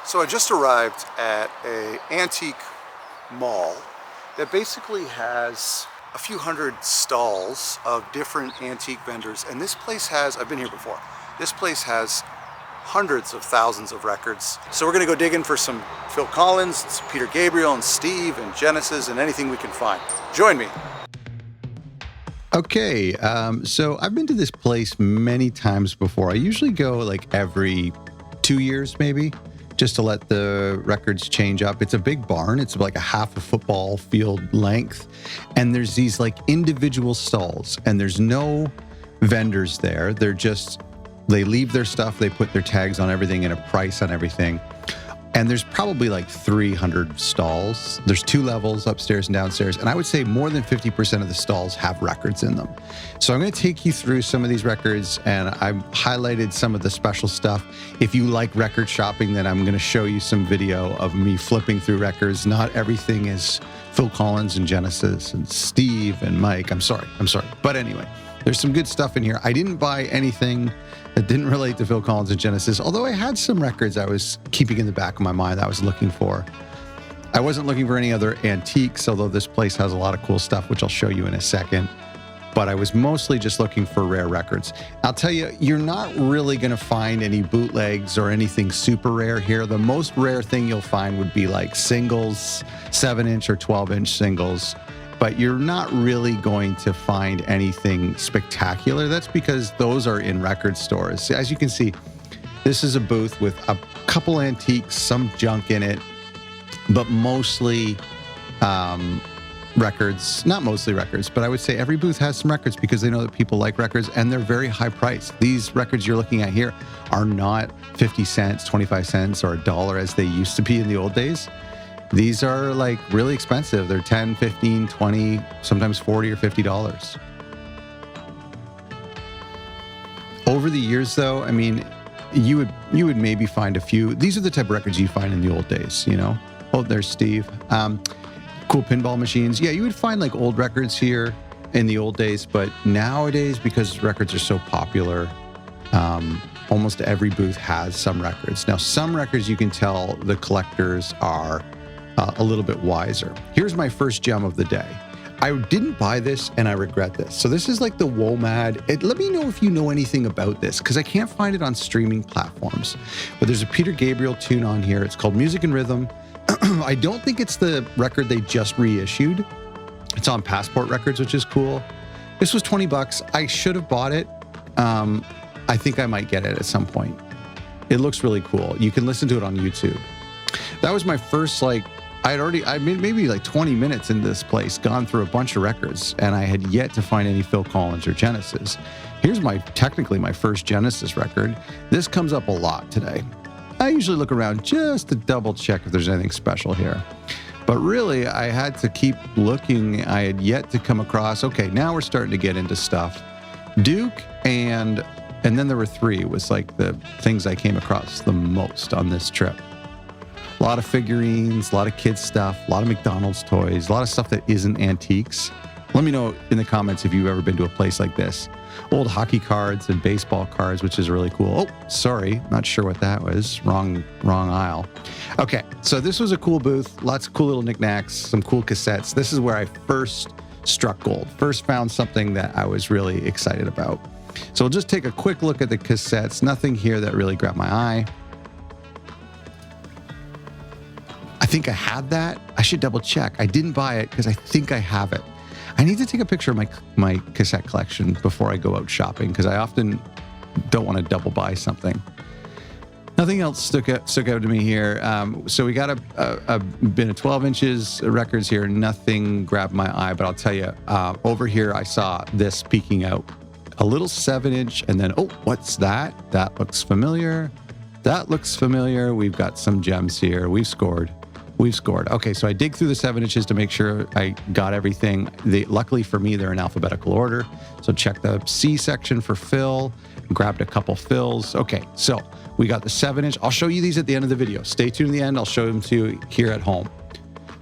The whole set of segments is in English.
So I just arrived at an antique mall that basically has a few hundred stalls of different antique vendors, and this place has, I've been here before, this place has hundreds of thousands of records. So we're gonna go digging for some Phil Collins, Peter Gabriel, and Steve, and Genesis, and anything we can find. Join me. Okay, so I've been to this place many times before. I usually go like every 2 years maybe, just to let the records change up. It's a big barn. It's like a half a football field length. And there's these like individual stalls, and there's no vendors there. They leave their stuff, they put their tags on everything and a price on everything. And there's probably like 300 stalls. There's 2 levels, upstairs and downstairs. And I would say more than 50% of the stalls have records in them. So I'm going to take you through some of these records, and I've highlighted some of the special stuff. If you like record shopping, then I'm going to show you some video of me flipping through records. Not everything is Phil Collins and Genesis and Steve and Mike. I'm sorry. But anyway, there's some good stuff in here. I didn't buy anything that didn't relate to Phil Collins and Genesis, although I had some records I was keeping in the back of my mind that I was looking for. I wasn't looking for any other antiques, although this place has a lot of cool stuff, which I'll show you in a second. But I was mostly just looking for rare records. I'll tell you, you're not really going to find any bootlegs or anything super rare here. The most rare thing you'll find would be like singles, 7-inch or 12-inch singles. But you're not really going to find anything spectacular. That's because those are in record stores. As you can see, this is a booth with a couple antiques, some junk in it, but mostly records. Not mostly records, but I would say every booth has some records because they know that people like records, and they're very high priced. These records you're looking at here are not 50 cents, 25 cents, or $1 as they used to be in the old days. These are like really expensive. They're 10, 15, 20, sometimes 40 or $50. Over the years though, I mean, you would maybe find a few. These are the type of records you find in the old days, you know? Oh, there's Steve. Cool pinball machines. Yeah, you would find like old records here in the old days, but nowadays, because records are so popular, almost every booth has some records. Now, some records you can tell the collectors are a little bit wiser. Here's my first gem of the day. I didn't buy this and I regret this. So this is like the WOMAD. Let me know if you know anything about this, because I can't find it on streaming platforms. But there's a Peter Gabriel tune on here. It's called Music and Rhythm. I don't think it's the record they just reissued. It's on Passport Records, which is cool. This was 20 bucks. I should have bought it. I think I might get it at some point. It looks really cool. You can listen to it on YouTube. That was my first, like, I made maybe like 20 minutes in this place, gone through a bunch of records, and I had yet to find any Phil Collins or Genesis. Here's technically my first Genesis record. This comes up a lot today. I usually look around just to double check if there's anything special here. But really, I had to keep looking. I had yet to come across, okay, now we're starting to get into stuff. Duke and then there were 3 was like the things I came across the most on this trip. A lot of figurines, a lot of kids stuff, a lot of McDonald's toys, a lot of stuff that isn't antiques. Let me know in the comments if you've ever been to a place like this. Old hockey cards and baseball cards, which is really cool. Oh, sorry, not sure what that was. Wrong aisle. Okay, so this was a cool booth. Lots of cool little knickknacks, some cool cassettes. This is where I first struck gold. First found something that I was really excited about. So we'll just take a quick look at the cassettes. Nothing here that really grabbed my eye. I think I had that. I should double check. I didn't buy it because I think I have it. I need to take a picture of my cassette collection before I go out shopping, because I often don't want to double buy something. Nothing else stuck out to me here. So we got a bin of 12 inches records here. Nothing grabbed my eye, but I'll tell you, over here I saw this peeking out. A little 7-inch, and then, oh, what's that? That looks familiar. That looks familiar. We've got some gems here. We've scored. Okay, so I dig through the 7 inches to make sure I got everything. Luckily for me, they're in alphabetical order. So check the C section for Phil. Grabbed a couple Phils. Okay, so we got the 7-inch. I'll show you these at the end of the video. Stay tuned to the end. I'll show them to you here at home.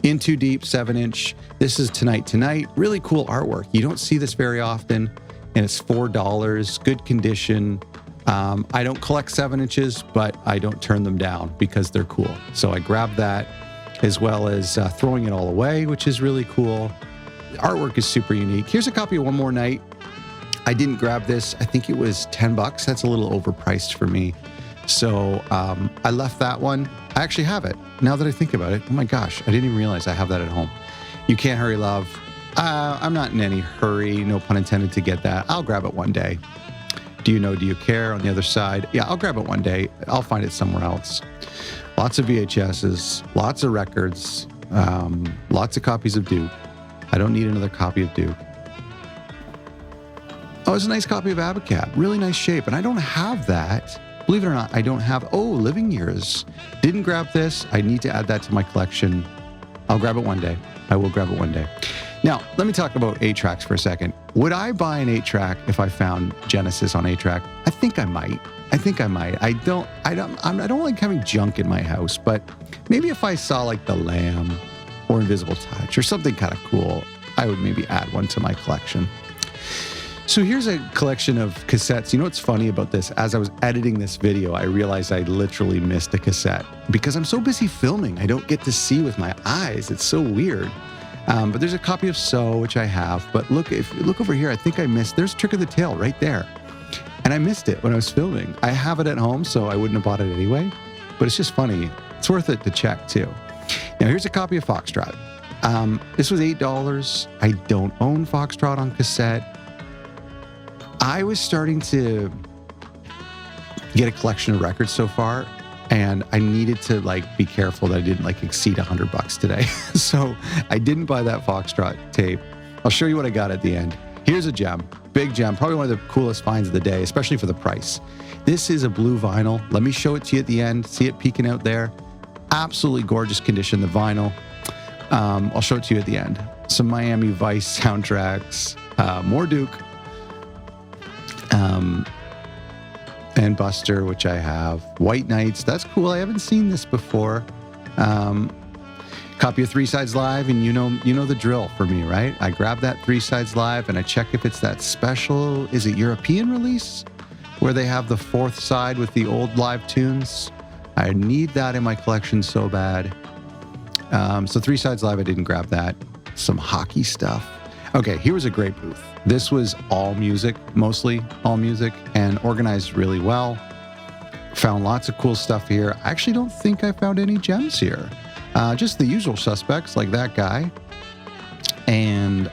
In Too Deep, 7-inch. This is Tonight. Really cool artwork. You don't see this very often, and it's $4. Good condition. I don't collect 7-inches, but I don't turn them down because they're cool. So I grabbed that, as well as Throwing It All Away, which is really cool. The artwork is super unique. Here's a copy of One More Night. I didn't grab this. I think it was $10. That's a little overpriced for me. So I left that one. I actually have it. Now that I think about it, oh my gosh, I didn't even realize I have that at home. You Can't Hurry Love. I'm not in any hurry, no pun intended, to get that. I'll grab it one day. Do You Know, Do You Care on the other side? Yeah, I'll grab it one day. I'll find it somewhere else. Lots of VHSs, lots of records, lots of copies of Duke. I don't need another copy of Duke. Oh, it's a nice copy of Abacab. Really nice shape. And I don't have that. Believe it or not, I don't have... Oh, Living Years. Didn't grab this. I need to add that to my collection. I'll grab it one day. I will grab it one day. Now, let me talk about 8-tracks for a second. Would I buy an 8-track if I found Genesis on 8-track? I think I might. I don't like having junk in my house, but maybe if I saw like The Lamb or Invisible Touch or something kind of cool, I would maybe add one to my collection. So here's a collection of cassettes. You know what's funny about this? As I was editing this video, I realized I literally missed a cassette because I'm so busy filming. I don't get to see with my eyes. It's so weird. But there's a copy of So, which I have. But look, if you look over here, I think I missed. There's Trick of the Tail right there. And I missed it when I was filming. I have it at home, so I wouldn't have bought it anyway. But it's just funny. It's worth it to check, too. Now, here's a copy of Foxtrot. This was $8. I don't own Foxtrot on cassette. I was starting to get a collection of records so far, and I needed to be careful that I didn't exceed $100 today. So I didn't buy that Foxtrot tape. I'll show you what I got at the end. Here's a gem, big gem, probably one of the coolest finds of the day, especially for the price. This is a blue vinyl. Let me show it to you at the end. See it peeking out there? Absolutely gorgeous condition, the vinyl. I'll show it to you at the end. Some Miami Vice soundtracks, more Duke, and Buster, which I have. White Nights, that's cool. I haven't seen this before. Copy of 3 Sides Live, and you know the drill for me, right? I grab that 3 Sides Live and I check if it's that special, is it European release, where they have the 4th side with the old live tunes. I need that in my collection so bad. So 3 Sides Live, I didn't grab that. Some hockey stuff. Okay, here was a great booth. This was all music, mostly all music, and organized really well. Found lots of cool stuff here. I actually don't think I found any gems here. Just the usual suspects, like that guy. And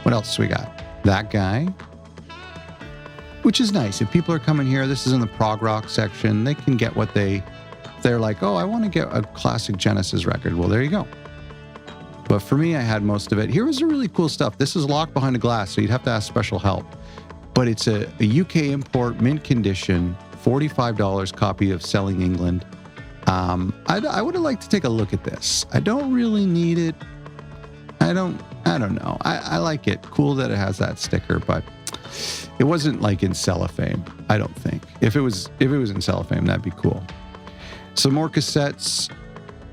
what else we got? That guy, which is nice. If people are coming here, this is in the prog rock section. They can get what they're like, oh, I want to get a classic Genesis record. Well, there you go. But for me, I had most of it. Here was the really cool stuff. This is locked behind a glass, so you'd have to ask special help. But it's a UK import, mint condition, $45 copy of Selling England. I would have liked to take a look at this. I don't really need it. I don't know. I like it. Cool that it has that sticker, but it wasn't in cellophane, I don't think. If it was in cellophane, that'd be cool. Some more cassettes.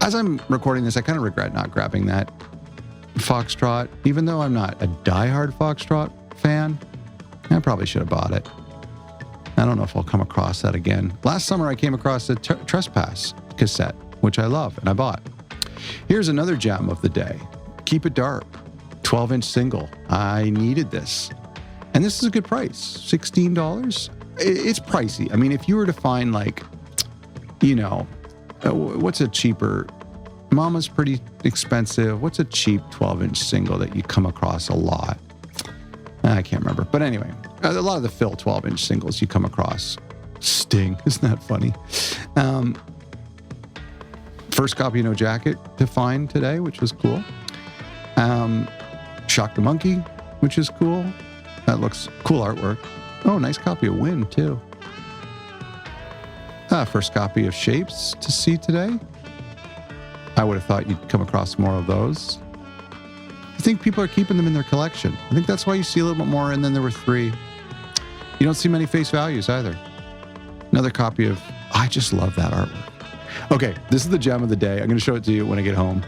As I'm recording this, I kind of regret not grabbing that Foxtrot. Even though I'm not a diehard Foxtrot fan, I probably should have bought it. I don't know if I'll come across that again. Last summer, I came across a Trespass cassette, which I love, and I bought. Here's another gem of the day. Keep It Dark, 12-inch single. I needed this. And this is a good price, $16. It's pricey. I mean, if you were to find what's a cheaper? Mama's pretty expensive. What's a cheap 12-inch single that you come across a lot? I can't remember. But anyway, a lot of the Phil 12-inch singles you come across. Sting. Isn't that funny? First copy of No Jacket to find today, which was cool. Shock the Monkey, which is cool. That looks cool artwork. Oh, nice copy of Wind, too. First copy of Shapes to see today. I would have thought you'd come across more of those. I think people are keeping them in their collection. I think that's why you see a little bit more, and then there were 3. You don't see many face values either. Another copy of... I just love that artwork. Okay, this is the gem of the day. I'm going to show it to you when I get home.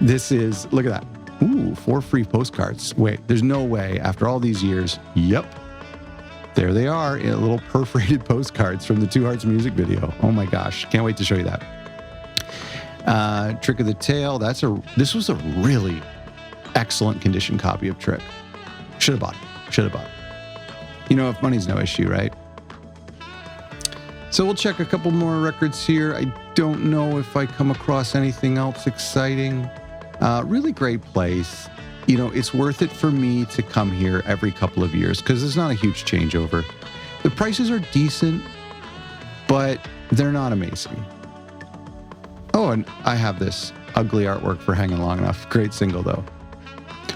This is... Look at that. Ooh, 4 free postcards. Wait, there's no way after all these years... Yep. There they are, in little perforated postcards from the Two Hearts music video. Oh my gosh, can't wait to show you that. Trick of the Tail. This was a really excellent condition copy of Trick. Should have bought it. You know, if money's no issue, right? So we'll check a couple more records here. I don't know if I come across anything else exciting. Really great place. You know, it's worth it for me to come here every couple of years because there's not a huge changeover. The prices are decent, but they're not amazing. Oh, and I have this ugly artwork for Hanging Long Enough. Great single, though.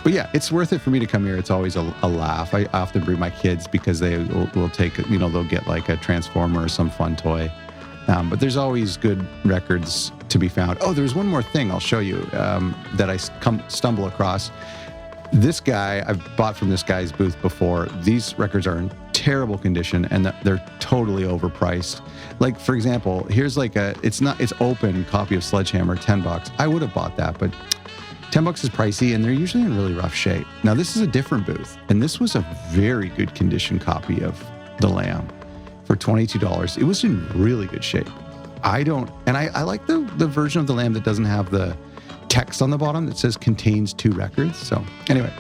But yeah, it's worth it for me to come here. It's always a laugh. I often bring my kids because they will take, you know, they'll get like a Transformer or some fun toy. But there's always good records to be found. Oh, there's one more thing I'll show you that I stumble across. This guy, I've bought from this guy's booth before. These records are in terrible condition and they're totally overpriced. Like, for example, here's like it's open copy of Sledgehammer, $10. I would have bought that, but $10 is pricey and they're usually in really rough shape. Now, this is a different booth, and this was a very good condition copy of The Lamb for $22. It was in really good shape. I like the version of The Lamb that doesn't have the text on the bottom that says contains 2 records. So anyway.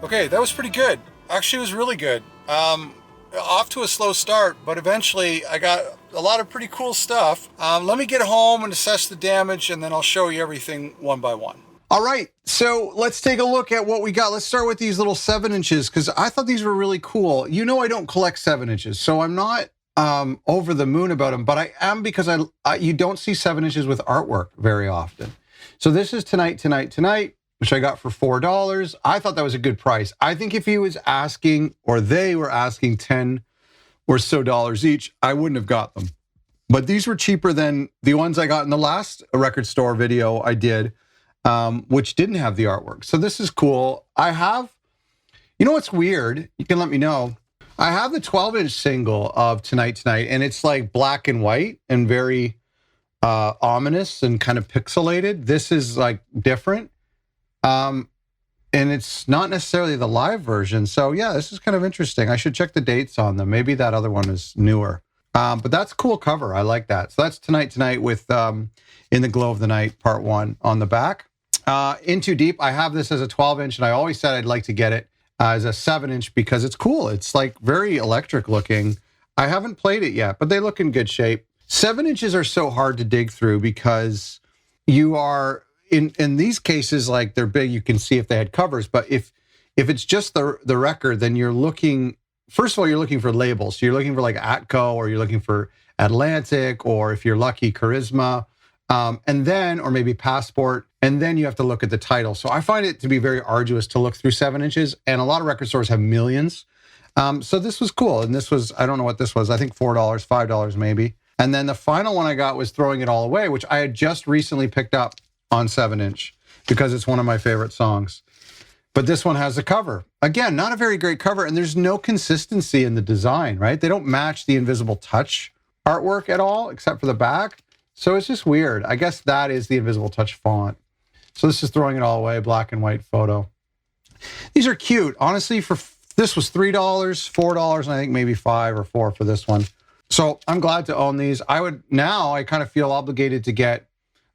Okay, that was pretty good. Actually, it was really good. Off to a slow start, but eventually I got a lot of pretty cool stuff. Let me get home and assess the damage, and then I'll show you everything one by one. All right, so let's take a look at what we got. Let's start with these little 7-inches because I thought these were really cool. You know, I don't collect 7-inches, so I'm not over the moon about them, but I am because you don't see 7-inches with artwork very often. So this is Tonight, which I got for $4. I thought that was a good price. I think if he was asking, or they were asking 10 or so dollars each, I wouldn't have got them. But these were cheaper than the ones I got in the last record store video I did, which didn't have the artwork. So this is cool. You know what's weird? You can let me know. I have the 12-inch single of Tonight, and it's like black and white and very ominous and kind of pixelated. This is like different. And it's not necessarily the live version. So yeah, this is kind of interesting. I should check the dates on them. Maybe that other one is newer. But that's a cool cover. I like that. So that's Tonight with In the Glow of the Night, Part 1 on the back. In Too Deep, I have this as a 12-inch, and I always said I'd like to get it as a 7-inch because it's cool. It's like very electric looking. I haven't played it yet, but they look in good shape. 7-inches are so hard to dig through because you are... In these cases, like they're big, you can see if they had covers. But if it's just the record, then you're looking, first of all, you're looking for labels. So you're looking for like Atco, or you're looking for Atlantic, or if you're lucky, Charisma, and then, or maybe Passport, and then you have to look at the title. So I find it to be very arduous to look through 7-inches, and a lot of record stores have millions. So this was cool. And this was, I don't know what this was. I think $4, $5 maybe. And then the final one I got was Throwing It All Away, which I had just recently picked up on 7-inch because it's one of my favorite songs. But this one has a cover. Again, not a very great cover, and there's no consistency in the design, right? They don't match the Invisible Touch artwork at all, except for the back. So it's just weird. I guess that is the Invisible Touch font. So this is Throwing It All Away, black and white photo. These are cute. Honestly, this was $3, $4, and I think maybe $5 or $4 for this one. So I'm glad to own these. I kind of feel obligated to get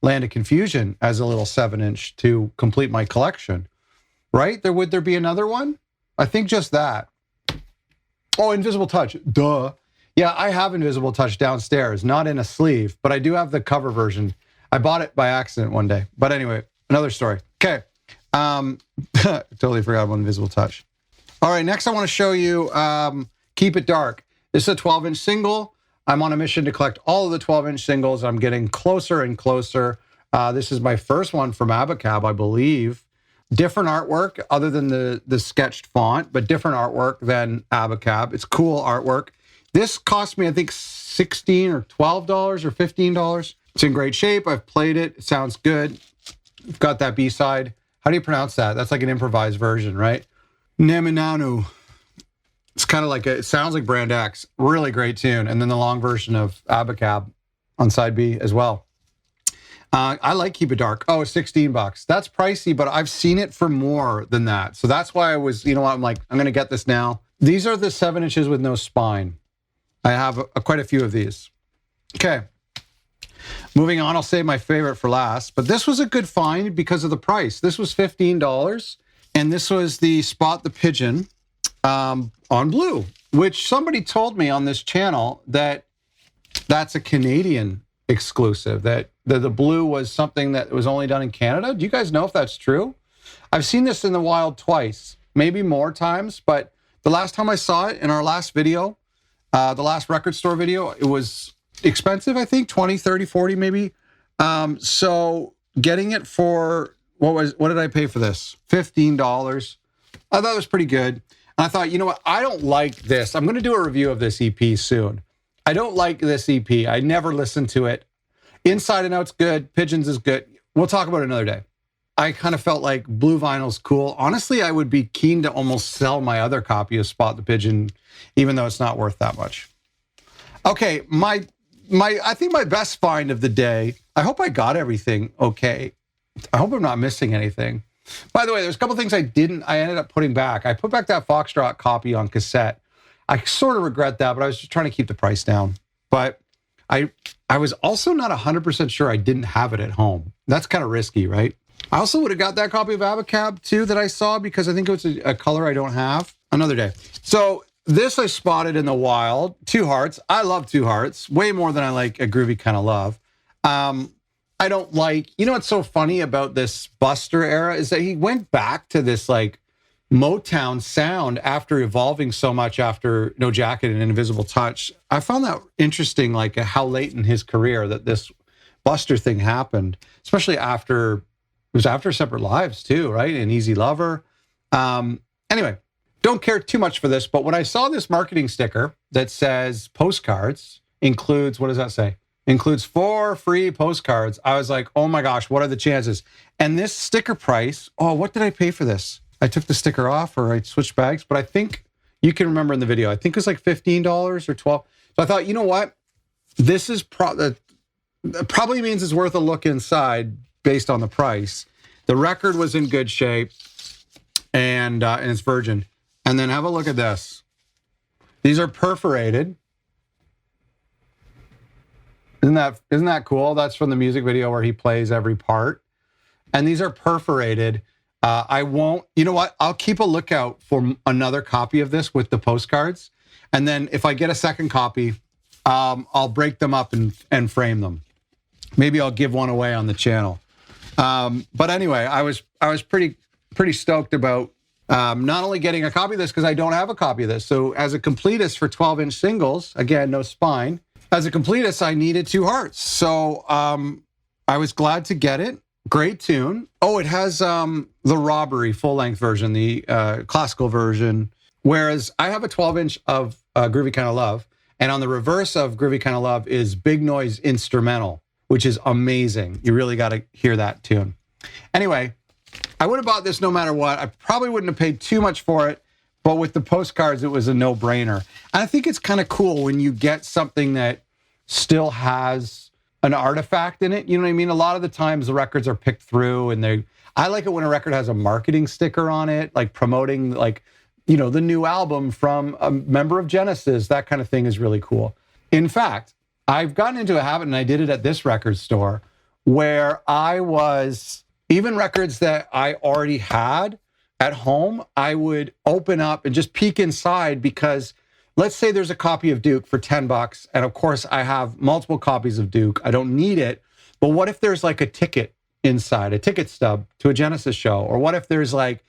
Land of Confusion as a little 7-inch to complete my collection, right? Would there be another one? I think just that. Oh, Invisible Touch, duh. Yeah, I have Invisible Touch downstairs, not in a sleeve, but I do have the cover version. I bought it by accident one day. But anyway, another story. Okay, totally forgot about Invisible Touch. All right, next I want to show you Keep It Dark. This is a 12-inch single. I'm on a mission to collect all of the 12-inch singles. I'm getting closer and closer. This is my first one from Abacab, I believe. Different artwork other than the sketched font, but different artwork than Abacab. It's cool artwork. This cost me, I think, $16 or $12 or $15. It's in great shape. I've played it. It sounds good. I've got that B-side. How do you pronounce that? That's like an improvised version, right? Neminanu. It's kind of like, it sounds like Brand X. Really great tune. And then the long version of Abacab on side B as well. I like Keep It Dark. Oh, $16. That's pricey, but I've seen it for more than that. So that's why I was, you know what, I'm like, I'm going to get this now. These are the 7 inches with no spine. I have quite a few of these. Okay. Moving on, I'll save my favorite for last, but this was a good find because of the price. This was $15, and this was the Spot the Pigeon on blue, which somebody told me on this channel that that's a Canadian exclusive, that the blue was something that was only done in Canada. Do you guys know if that's true? I've seen this in the wild twice, maybe more times, but the last time I saw it in our last video, the last record store video, it was expensive, I think, 20, 30, 40 maybe. So getting it for, what did I pay for this? $15. I thought it was pretty good. And I thought, you know what? I don't like this. I'm going to do a review of this EP soon. I don't like this EP. I never listened to it. Inside and Out's good. Pigeons is good. We'll talk about it another day. I kind of felt like blue vinyl's cool. Honestly, I would be keen to almost sell my other copy of Spot the Pigeon, even though it's not worth that much. Okay, I think my best find of the day, I hope I got everything okay. I hope I'm not missing anything. By the way, there's a couple things I ended up putting back. I put back that Foxtrot copy on cassette. I sort of regret that, but I was just trying to keep the price down. But I was also not 100% sure I didn't have it at home. That's kind of risky, right? I also would have got that copy of Abacab too that I saw because I think it was a color I don't have. Another day. So this I spotted in the wild. 2 Hearts. I love 2 Hearts way more than I like A Groovy Kind of Love. I don't like, you know what's so funny about this Buster era is that he went back to this like Motown sound after evolving so much after No Jacket and Invisible Touch. I found that interesting, like how late in his career that this Buster thing happened, especially after, it was after Separate Lives too, right? And Easy Lover. Anyway, don't care too much for this, but when I saw this marketing sticker that says postcards, includes, what does that say? Includes 4 free postcards. I was like, oh my gosh, what are the chances? And this sticker price, oh, what did I pay for this? I took the sticker off or I switched bags, but I think you can remember in the video, I think it was like $15 or $12. So I thought, you know what? This is probably means it's worth a look inside based on the price. The record was in good shape and it's virgin. And then have a look at this. These are perforated. Isn't that cool? That's from the music video where he plays every part. And these are perforated. I won't, you know what? I'll keep a lookout for another copy of this with the postcards. And then if I get a second copy, I'll break them up and frame them. Maybe I'll give one away on the channel. But anyway, I was pretty stoked about not only getting a copy of this because I don't have a copy of this. So as a completist for 12-inch singles, again, no spine. As a completist, I needed 2 Hearts. So I was glad to get it. Great tune. Oh, it has the Robbery full-length version, the classical version. Whereas I have a 12-inch of Groovy Kind of Love. And on the reverse of Groovy Kind of Love is Big Noise Instrumental, which is amazing. You really got to hear that tune. Anyway, I would have bought this no matter what. I probably wouldn't have paid too much for it. But with the postcards, it was a no-brainer. And I think it's kind of cool when you get something that still has an artifact in it. You know what I mean? A lot of the times the records are picked through and I like it when a record has a marketing sticker on it, like promoting like, you know, the new album from a member of Genesis. That kind of thing is really cool. In fact, I've gotten into a habit, and I did it at this record store, where even records that I already had at home, I would open up and just peek inside because let's say there's a copy of Duke for $10. And of course I have multiple copies of Duke. I don't need it. But what if there's like a ticket inside, a ticket stub to a Genesis show? Or what if there's like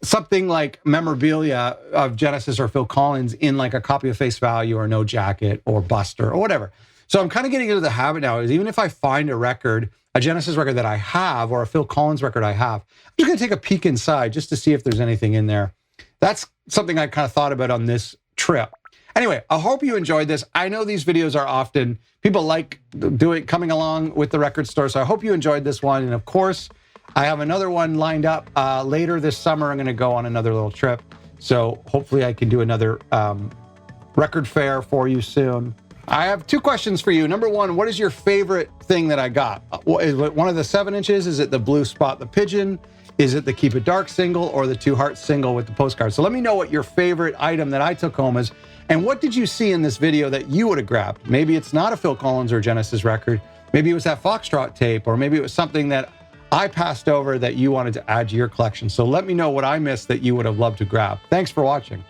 something like memorabilia of Genesis or Phil Collins in like a copy of Face Value or No Jacket or Buster or whatever. So I'm kind of getting into the habit now is even if I find a record, a Genesis record that I have or a Phil Collins record I have, I'm just going to take a peek inside just to see if there's anything in there. That's something I kind of thought about on this trip. Anyway, I hope you enjoyed this. I know these videos are often, people like coming along with the record store, so I hope you enjoyed this one. And of course, I have another one lined up later this summer. I'm going to go on another little trip. So hopefully I can do another record fair for you soon. I have two questions for you. Number one, what is your favorite thing that I got? Is it one of the 7 inches? Is it the blue spot the pigeon? Is it the Keep It Dark single or the 2 Hearts single with the postcard? So let me know what your favorite item that I took home is. And what did you see in this video that you would have grabbed? Maybe it's not a Phil Collins or Genesis record. Maybe it was that Foxtrot tape, or maybe it was something that I passed over that you wanted to add to your collection. So let me know what I missed that you would have loved to grab. Thanks for watching.